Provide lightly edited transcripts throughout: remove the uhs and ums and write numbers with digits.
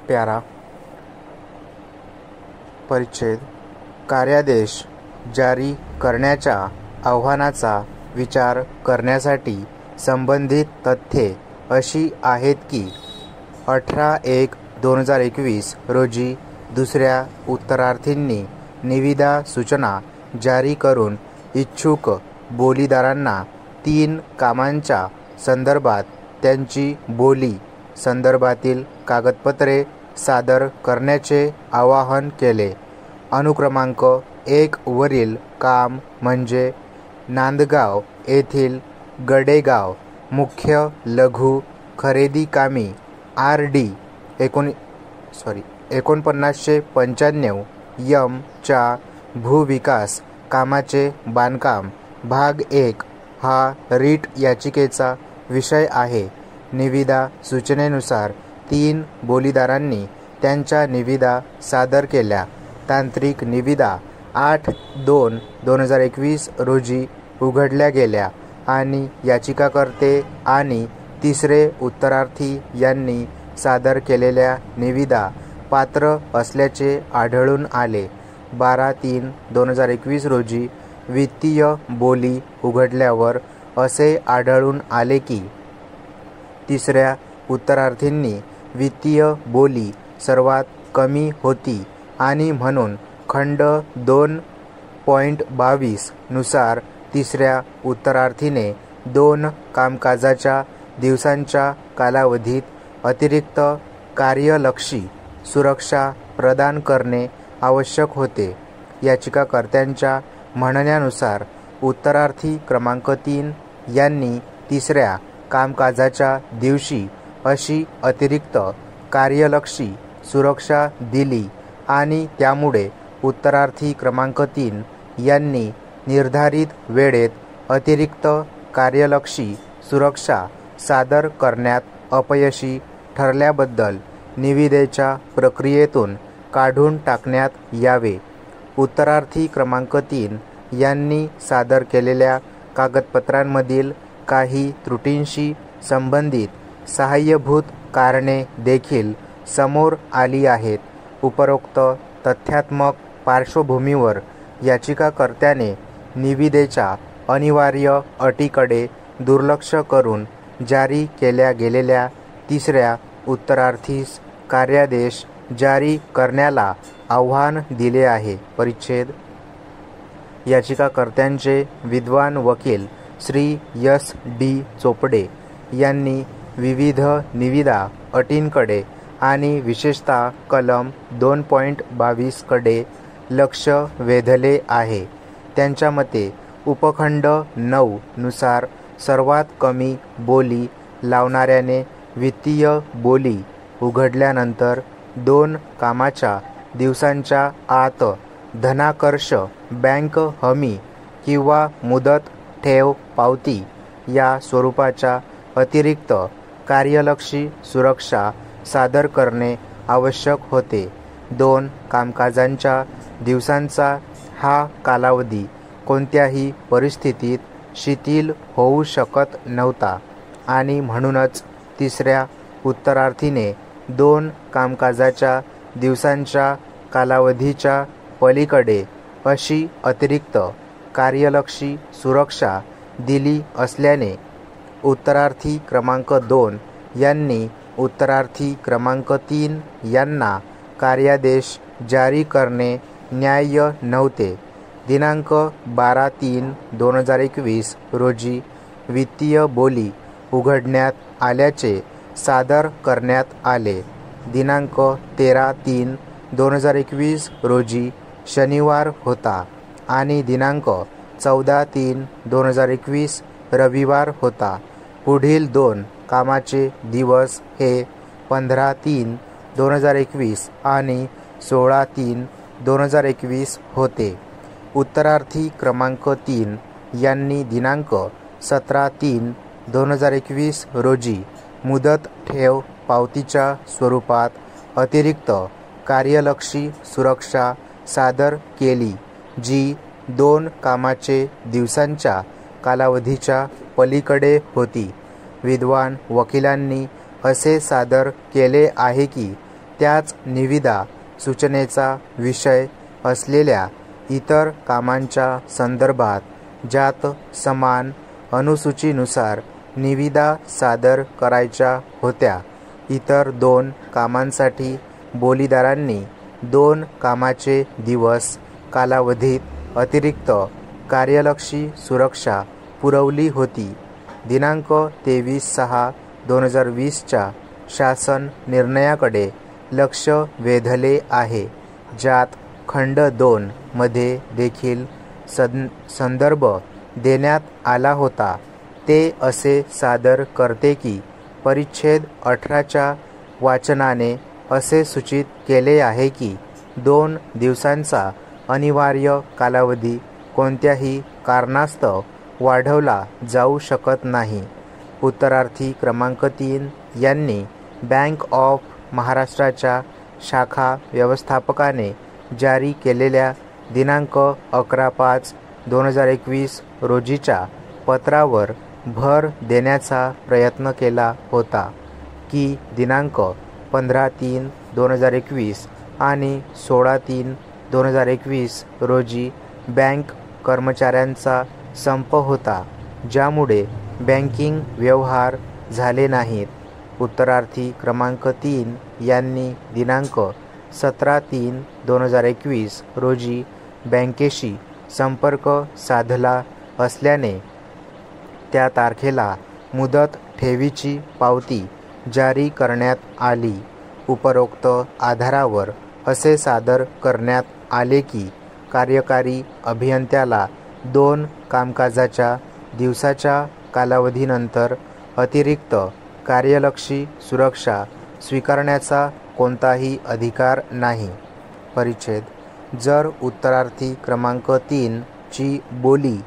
प्यारा परिच्छेद कार्यादेश जारी करण्याच्या आव्हानाचा विचार करण्यासाठी संबंधित तथ्ये अशी आहेत की 18/1/2021 रोजी दुसऱ्या उत्तरार्थींनी निविदा सूचना जारी करून इच्छुक बोलीदारांना 3 कामांच्या संदर्भात त्यांची बोली संदर्भातील कागदपत्रे सादर करण्याचे आवाहन केले. अनुक्रमांक 1 वरील काम म्हणजे नांदगाव येथील गडेगाव मुख्य लघु खरेदी कामी RD 4995 M च्या भूविकास कामाचे बांधकाम भाग 1 हा रीट याचिकेचा विषय आहे. निविदा सूचनेनुसार 3 बोलीदारांनी त्यांच्या निविदा सादर केल्या. तांत्रिक निविदा 8/2/2021 रोजी उघडल्या गेल्या आणि याचिकाकर्ते आणि तिसरे उत्तरार्थी यांनी सादर केलेल्या निविदा पात्र असल्याचे आढळून आले. 12/3/2021 रोजी वित्तीय बोली उघडल्यावर असे आढळून आले की तिसऱ्या उत्तरार्थींनी वित्तीय बोली सर्वात कमी होती आणि म्हणून खंड 2.22 नुसार तिसऱ्या उत्तरार्थीने 2 कामकाजाच्या दिवसांच्या कालावधीत अतिरिक्त कार्यलक्षी सुरक्षा प्रदान करणे आवश्यक होते. याचिकाकर्त्यांच्या म्हणण्यानुसार उत्तरार्थी क्रमांक 3 यांनी तिसऱ्या कामकाजाच्या दिवशी अशी अतिरिक्त कार्यलक्षी सुरक्षा दिली आणि त्यामुळे उत्तरार्थी क्रमांक 3 यांनी निर्धारित वेळेत अतिरिक्त कार्यलक्षी सुरक्षा सादर करण्यात अपयशी ठरल्याबद्दल निविदेच्या प्रक्रियेतून काढून टाकण्यात यावे. उत्तरार्थी क्रमांक 3 यांनी सादर केलेल्या कागदपत्रांमधील काही त्रुटींशी संबंधित सहाय्यभूत कारणे देखील समोर आली आहेत. उपरोक्त तथ्यात्मक पार्श्वभूमीवर याचिकाकर्त्याने निविदेच्या अनिवार्य अटीकडे दुर्लक्ष करून जारी केल्या गेलेल्या तिसऱ्या उत्तरार्थीस कार्यादेश जारी करण्याला आव्हान दिले आहे. परिच्छेद याचिकाकर्त्यांचे विद्वान वकील श्री S.D. चोपडे यांनी विविध निविदा अटींकडे आणि विशेषतः कलम 2.22 कडे लक्ष वेधले आहे. त्यांच्या मते उपखंड 9 नुसार सर्वात कमी बोली लावणाऱ्याने वित्तीय बोली उघडल्यानंतर 2 कामाच्या दिवसांच्या आत धनाकर्ष बँक हमी किंवा मुदत ठेव पावती या स्वरूपाच्या अतिरिक्त कार्यलक्षी सुरक्षा सादर करणे आवश्यक होते. 2 कामकाजांच्या दिवसांचा हा कालावधी कोणत्याही परिस्थितीत शिथिल होऊ शकत नव्हता आणि म्हणूनच तिसऱ्या उत्तरार्थीने 2 कामकाजाच्या दिवसांच्या कालावधीच्या पलीकडे अशी अतिरिक्त कार्यलक्षी सुरक्षा दिली असल्याने उत्तरार्थी क्रमांक 2 यांनी उत्तरार्थी क्रमांक 3 यांना कार्यादेश जारी करणे न्याय्य नव्हते. दिनांक 12/3/2021 रोजी वित्तीय बोली उघडण्यात आल्याचे सादर करण्यात आले. दिनांक 13/3/2021 रोजी शनिवार होता आणि दिनांक 14/3/2021 रविवार होता. पुढील 2 कामाचे दिवस हे 15/3/2021 आणि 16/3/2021 होते. उत्तरार्थी क्रमांक 3 यांनी दिनांक 17/3/2021 रोजी मुदत ठेव पावतीच्या स्वरूपात अतिरिक्त कार्यलक्षी सुरक्षा सादर केली, जी 2 कामाचे दिवसांच्या कालावधीच्या पलीकडे होती. विद्वान वकिलांनी असे सादर केले आहे की त्याच निविदा सूचनेचा विषय असलेल्या इतर कामांच्या संदर्भात ज्यात समान अनुसूचीनुसार निविदा सादर करायच्या होत्या, इतर 2 कामांसाठी बोलीदारांनी 2 कामाचे दिवस कालावधीत अतिरिक्त कार्यलक्षी सुरक्षा पुरवली होती. दिनांक 23/6/2020 च्या शासन निर्णयाकडे लक्ष वेधले आहे, ज्यात खंड 2 मध्ये देखील संदर्भ देण्यात आला होता. ते असे सादर करते की परिच्छेद 18 च्या वाचनाने असे सूचित केले आहे की 2 दिवसांचा अनिवार्य कालावधी कोणत्याही कारणास्तव वाढवला जाऊ शकत नाही. उत्तरार्थी क्रमांक 3 यांनी बँक ऑफ महाराष्ट्राच्या शाखा व्यवस्थापकाने जारी केलेल्या दिनांक 11/5/2021 रोजीच्या पत्रावर भर देण्याचा प्रयत्न केला होता की दिनांक 15/3/2021 आणि 16/3/2021 रोजी बँक कर्मचाऱ्यांचा संप होता, ज्यामुळे बँकिंग व्यवहार झाले नाहीत. उत्तरार्थी क्रमांक 3 यांनी दिनांक 17/3/2021 रोजी बँकेशी संपर्क साधला असल्याने त्या तारखेला मुदत ठेवीची पावती जारी करण्यात आली. उपरोक्त आधारावर असे सादर करण्यात आले की कार्यकारी अभियंत्याला 2 कामकाजाच्या दिवसाच्या कालावधीनंतर अतिरिक्त कार्यलक्षी सुरक्षा स्वीकारण्याचा कोणताही अधिकार नाही. परिच्छेद जर उत्तरार्थी क्रमांक 3 ची बोली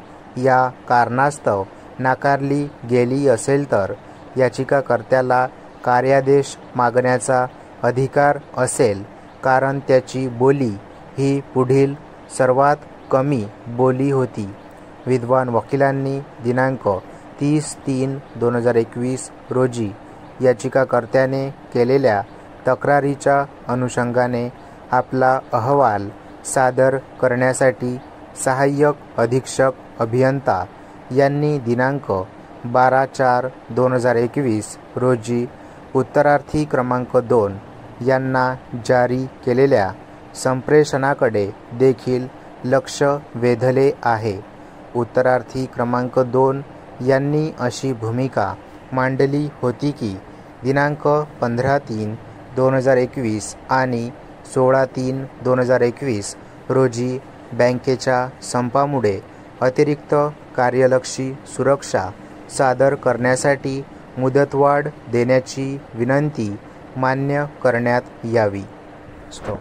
या कारणास्तव नाकारली गेली असेल तर याचिकाकर्त्याला कार्यादेश मागण्याचा अधिकार असेल, कारण त्याची बोली ही पुढील सर्वात कमी बोली होती. विद्वान वकिलांनी दिनांक 30/3/2021 रोजी याचिकाकर्त्याने केलेल्या तक्रारीच्या अनुषंगाने आपला अहवाल सादर करण्यासाठी सहाय्यक अधीक्षक अभियंता यांनी दिनांक 12/4/2021 रोजी उत्तरार्थी क्रमांक 2 यांना जारी केलेल्या संप्रेषणाकडे देखील लक्ष वेधले आहे. उत्तरार्थी क्रमांक 2 यांनी अशी भूमिका मांडली होती की दिनांक 15/3/2021 आणि 16/3/2021 रोजी बँकेच्या संपामुळे अतिरिक्त कार्यलक्षी सुरक्षा सादर करण्यासाठी मुदतवाढ देण्याची विनंती मान्य करण्यात यावी. स्टॉप.